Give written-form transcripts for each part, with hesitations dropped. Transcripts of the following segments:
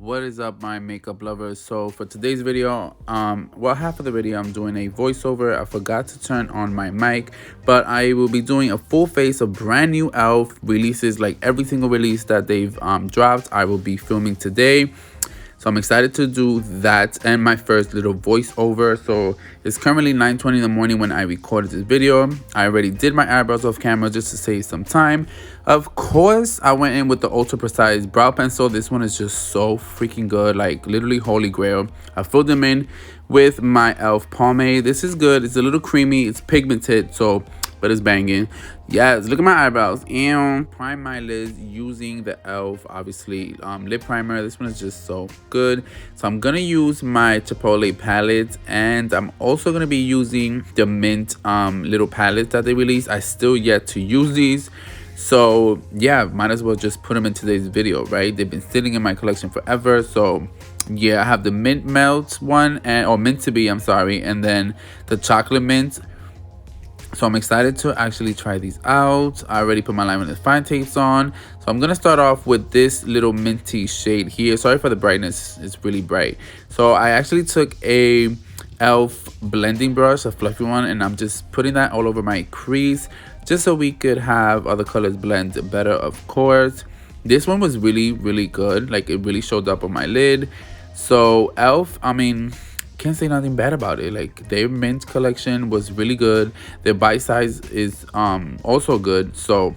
What is up, my makeup lovers? So for today's video, well, half of the video I'm doing a voiceover. I forgot to turn on my mic, but I will be doing a full face of brand new elf releases. Like every single release that they've dropped, I will be filming today. So I'm excited to do that and my first little voiceover. So it's currently 9:20 in the morning when I recorded this video. I already did my eyebrows off camera just to save some time. Of course, I went in with the Ultra Precise brow pencil. This one is just so freaking good, like literally holy grail. I filled them in with my elf pomade. This is good. It's a little creamy. It's pigmented, but it's banging. Yes, look at my eyebrows. And prime my lids using the elf, obviously, lip primer. This one is just so good. So I'm gonna use my Chipotle palette, and I'm also gonna be using the mint little palettes that they released. I still yet to use these, so yeah, might as well just put them in today's video, right? They've been sitting in my collection forever. So yeah, I have the mint melt one, or mint to be, I'm sorry, and then the chocolate mint. So I'm excited to actually try these out. I already put my laminated fine tapes on. So I'm going to start off with this little minty shade here. Sorry for the brightness. It's really bright. So I actually took a elf blending brush, a fluffy one, and I'm just putting that all over my crease just so we could have other colors blend better, of course. This one was really, really good. Like, it really showed up on my lid. So elf, I mean, can't say nothing bad about it. Like, their mint collection was really good. Their bite size is also good. So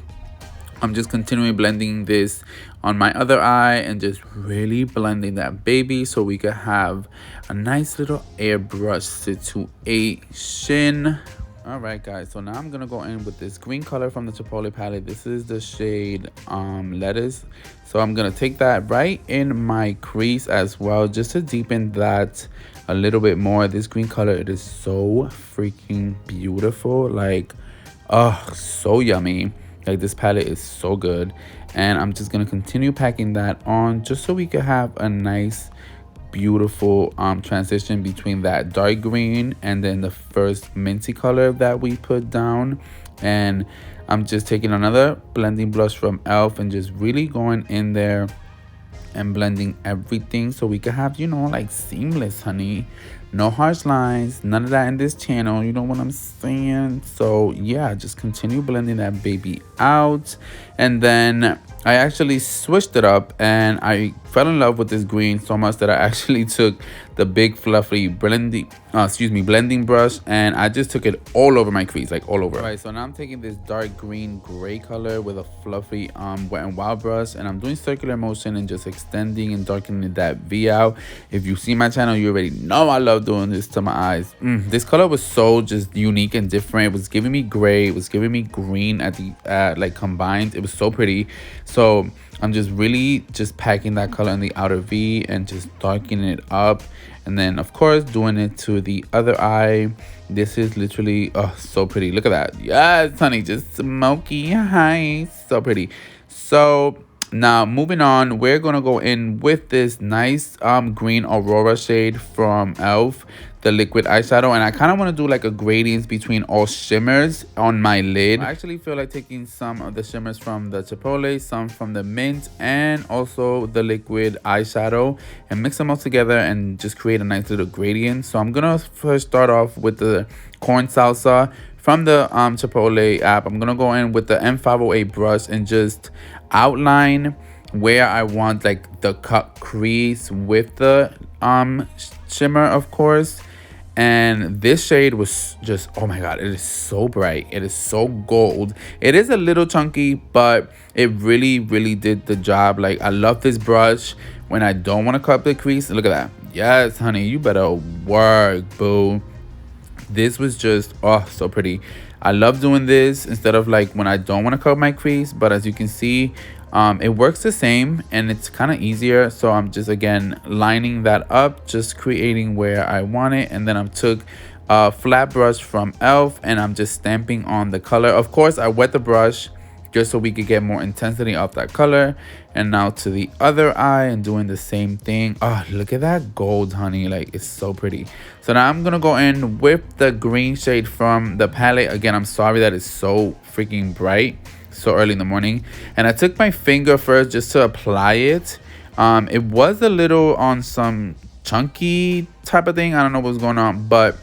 I'm just continuing blending this on my other eye and just really blending that baby so we could have a nice little airbrush situation. All right, guys, so now I'm gonna go in with this green color from the Chipotle palette. This is the shade Lettuce. So I'm gonna take that right in my crease as well, just to deepen that a little bit more. This green color, it is so freaking beautiful. Like, oh, so yummy. Like, this palette is so good. And I'm just gonna continue packing that on just so we could have a nice beautiful transition between that dark green and then the first minty color that we put down. And I'm just taking another blending blush from elf and just really going in there and blending everything so we can have, you know, like seamless, honey. No harsh lines, none of that in this channel, you know what I'm saying? So yeah, just continue blending that baby out. And then I actually switched it up and I fell in love with this green so much that I actually took the big fluffy blending brush and I just took it all over my crease, like all over. All right, so now I'm taking this dark green gray color with a fluffy Wet n Wild brush, and I'm doing circular motion and just extending and darkening that V out. If you see my channel, you already know I love doing this to my eyes. This color was so just unique and different. It was giving me gray, it was giving me green at the like combined. It was so pretty. So I'm just really just packing that color in the outer V and just darkening it up, and then of course doing it to the other eye. This is literally, oh, so pretty. Look at that. Yes, honey, just smoky. Hi, so pretty. So now moving on, we're gonna go in with this nice green Aurora shade from elf, the liquid eyeshadow, and I kind of want to do like a gradient between all shimmers on my lid. I actually feel like taking some of the shimmers from the Chipotle, some from the mint, and also the liquid eyeshadow, and mix them all together and just create a nice little gradient. So I'm gonna first start off with the corn salsa from the Chipotle app. I'm gonna go in with the M508 brush and just outline where I want like the cut crease with the shimmer, of course. And this shade was just, oh my god, it is so bright, it is so gold. It is a little chunky, but it really did the job. Like, I love this brush when I don't want to cut the crease. Look at that. Yes, honey, you better work, boo. This was just, oh, so pretty. I love doing this instead of like when I don't want to cut my crease, but as you can see, it works the same and it's kind of easier. So I'm just again lining that up, just creating where I want it, and then I took a flat brush from elf and I'm just stamping on the color. Of course, I wet the brush just so we could get more intensity of that color. And now to the other eye and doing the same thing. Oh, look at that gold, honey. Like, it's so pretty. So now I'm gonna go in with the green shade from the palette. Again, I'm sorry that it's so freaking bright so early in the morning. And I took my finger first just to apply it It was a little on some chunky type of thing. I don't know what's going on, but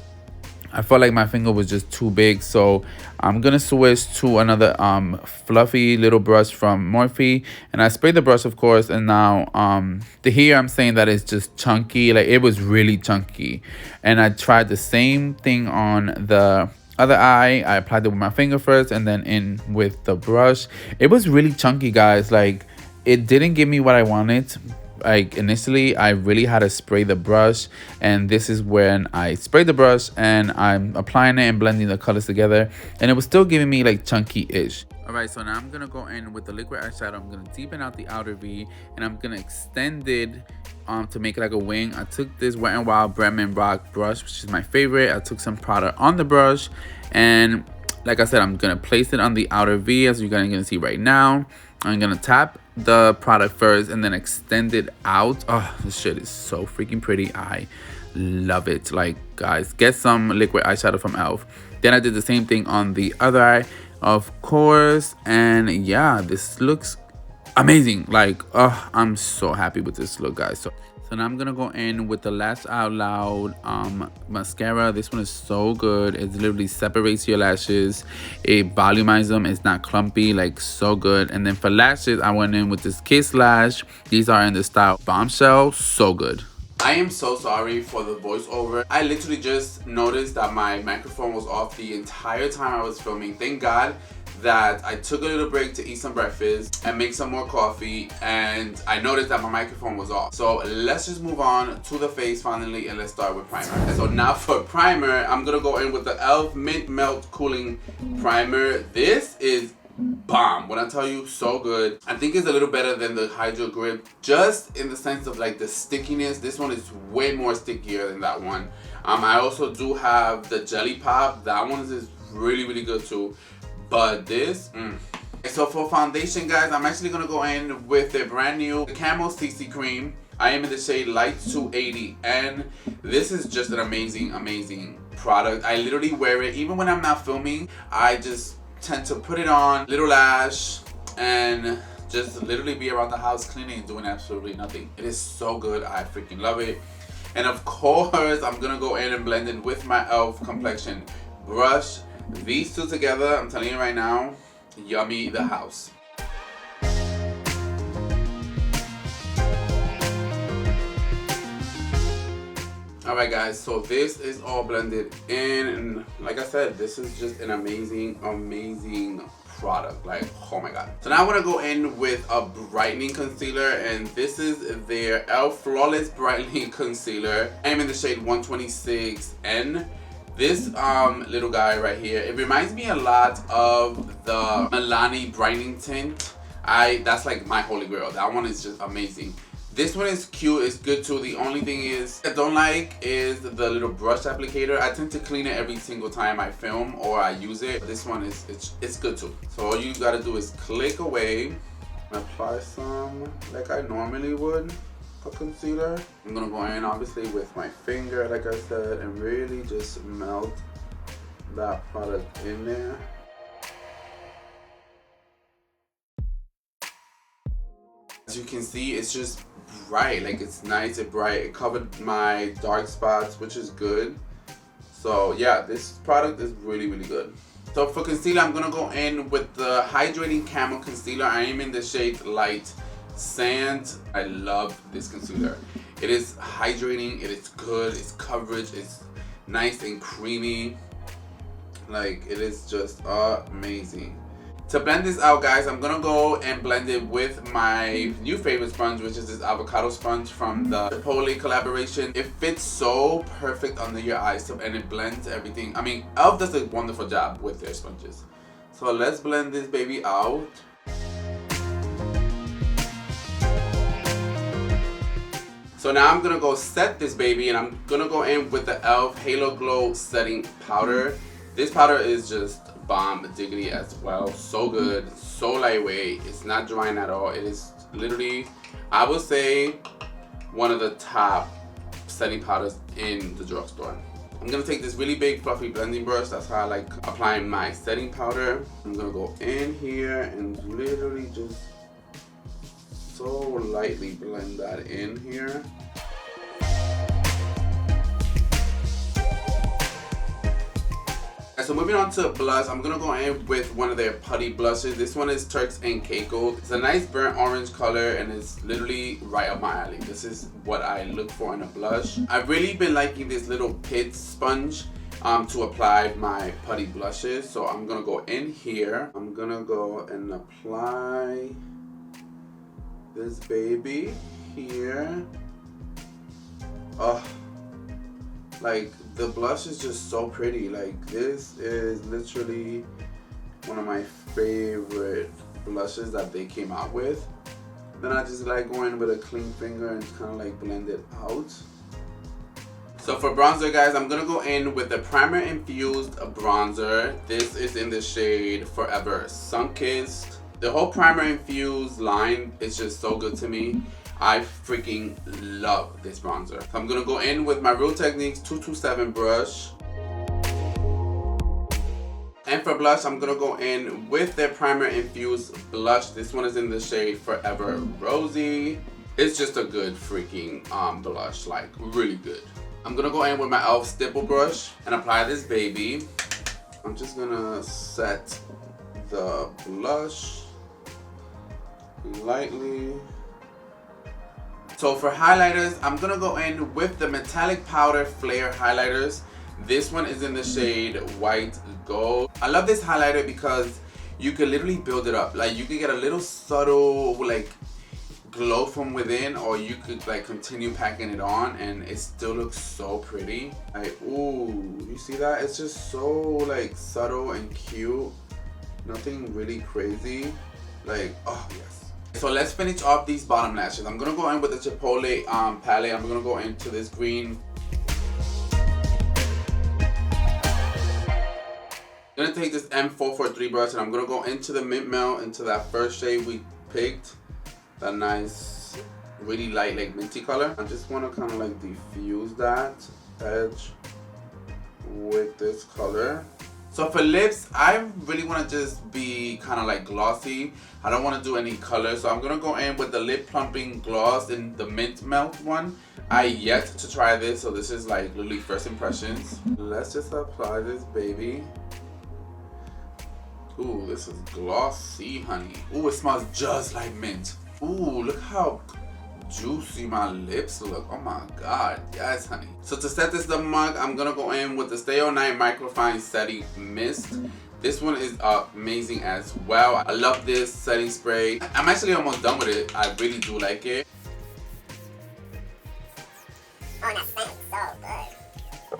I felt like my finger was just too big, so I'm gonna switch to another fluffy little brush from Morphe, and I sprayed the brush, of course. And now here I'm saying that it's just chunky, like it was really chunky. And I tried the same thing on the other eye. I applied it with my finger first and then in with the brush. It was really chunky, guys. Like, it didn't give me what I wanted. Like, initially I really had to spray the brush, and this is when I sprayed the brush and I'm applying it and blending the colors together, and it was still giving me like chunky-ish. All right, so now I'm gonna go in with the liquid eyeshadow. I'm gonna deepen out the outer V, and I'm gonna extend it to make it like a wing. I took this Wet n Wild Bretman Rock brush, which is my favorite. I took some product on the brush, and like I said, I'm gonna place it on the outer V, as you guys are gonna see right now. I'm gonna tap the product first and then extend it out. Oh, this shit is so freaking pretty. I love it. Like, guys, get some liquid eyeshadow from e.l.f. Then I did the same thing on the other eye, of course, and yeah, this looks amazing. Like, oh, I'm so happy with this look, guys. So now I'm gonna go in with the Lash Out Loud mascara. This one is so good. It literally separates your lashes. It volumizes them. It's not clumpy, like, so good. And then for lashes, I went in with this Kiss Lash. These are in the style Bombshell. So good. I am so sorry for the voiceover. I literally just noticed that my microphone was off the entire time I was filming. Thank God that I took a little break to eat some breakfast and make some more coffee, and I noticed that my microphone was off. So let's just move on to the face finally, and let's start with primer. So now for primer, I'm gonna go in with the e.l.f. Mint Melt Cooling Primer. This is bomb. When I tell you, so good. I think it's a little better than the Hydro Grip, just in the sense of like the stickiness. This one is way more stickier than that one. I also do have the Jelly Pop. That one is really, really good too. But this, So for foundation, guys, I'm actually gonna go in with the brand new Camo CC Cream. I am in the shade Light 280, and this is just an amazing, amazing product. I literally wear it even when I'm not filming. I just tend to put it on, little lash, and just literally be around the house cleaning and doing absolutely nothing. It is so good. I freaking love it. And of course, I'm gonna go in and blend it with my e.l.f. complexion brush. These two together, I'm telling you right now, yummy the house. Alright guys, so this is all blended in, and like I said, this is just an amazing, amazing product. Like, oh my god. So now I want to go in with a brightening concealer, and this is their e.l.f. Flawless Brightening Concealer. I am in the shade 126N. This little guy right here, it reminds me a lot of the Milani Brightening Tint. That's like my holy grail. That one is just amazing. This one is cute, it's good too. The only thing is I don't like is the little brush applicator. I tend to clean it every single time I film or I use it. This one is it's good too. So all you gotta do is click away, apply some like I normally would for concealer. I'm gonna go in obviously with my finger, like I said, and really just melt that product in there. As you can see, it's just bright, like it's nice and bright. It covered my dark spots, which is good. So yeah, this product is really, really good. So for concealer, I'm gonna go in with the Hydrating Camo Concealer. I am in the shade Light Sand. I love this concealer. It is hydrating, it is good, it's coverage, it's nice and creamy. Like, it is just amazing. To blend this out, guys, I'm gonna go and blend it with my new favorite sponge, which is this avocado sponge from the Chipotle collaboration. It fits so perfect under your eyes, and it blends everything. I mean, e.l.f. does a wonderful job with their sponges. So let's blend this baby out. So now I'm gonna go set this baby, and I'm gonna go in with the e.l.f. Halo Glow Setting Powder. This powder is just bomb diggity as well. So good, so lightweight. It's not drying at all. It is literally, I would say, one of the top setting powders in the drugstore. I'm gonna take this really big fluffy blending brush. That's how I like applying my setting powder. I'm gonna go in here and literally just so lightly blend that in here. So moving on to blush, I'm gonna go in with one of their putty blushes. This one is Turks and Caicos. It's a nice burnt orange color and it's literally right up my alley. This is what I look for in a blush. I've really been liking this little pit sponge to apply my putty blushes. So I'm gonna go in here. I'm gonna go and apply this baby here. Oh, like the blush is just so pretty. Like this is literally one of my favorite blushes that they came out with. Then I just like going with a clean finger and kind of like blend it out. So for bronzer, guys, I'm gonna go in with the Primer Infused bronzer. This is in the shade Forever Sunkissed. The whole Primer Infused line is just so good to me. I freaking love this bronzer. So I'm gonna go in with my Real Techniques 227 brush. And for blush, I'm gonna go in with their Primer Infused blush. This one is in the shade Forever Rosy. It's just a good freaking blush, like really good. I'm gonna go in with my e.l.f. stipple brush and apply this baby. I'm just gonna set the blush lightly. So for highlighters, I'm gonna go in with the Metallic Powder Flare highlighters. This one is in the shade White Gold. I love this highlighter because you can literally build it up. Like you can get a little subtle like glow from within, or you could like continue packing it on and it still looks so pretty. Like, ooh, you see that? It's just so like subtle and cute. Nothing really crazy. Like, oh yes. So let's finish off these bottom lashes. I'm gonna go in with the Chipotle palette. I'm gonna go into this green. I'm gonna take this M443 brush and I'm gonna go into the Mint Melt, into that first shade we picked. That nice, really light, like minty color. I just wanna kind of like diffuse that edge with this color. So for lips, I really want to just be kind of like glossy. I don't want to do any color. So I'm going to go in with the Lip Plumping Gloss in the Mint Melt one. I yet to try this, so this is like literally first impressions. Let's just apply this baby. Ooh, this is glossy, honey. Ooh, it smells just like mint. Ooh, look how juicy my lips look. Oh my god, yes honey. So to set this the mug, I'm gonna go in with the Stay All Night Microfine Setting Mist. This one is amazing as well. I love this setting spray. I'm actually almost done with it. I really do like it. Oh, that smells so good.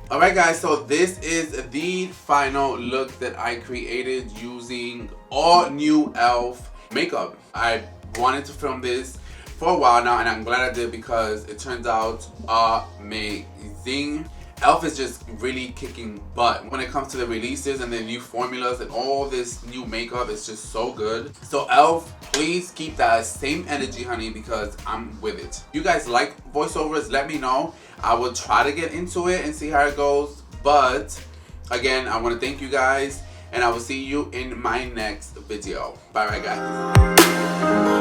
Alright guys, so this is the final look that I created using all new e.l.f. makeup. I wanted to film this for a while now and I'm glad I did because it turns out amazing. e.l.f. is just really kicking butt when it comes to the releases and the new formulas and all this new makeup. It's just so good. So e.l.f., please keep that same energy, honey, because I'm with it. You guys like voiceovers, let me know. I will try to get into it and see how it goes. But again, I want to thank you guys and I will see you in my next video. Bye guys.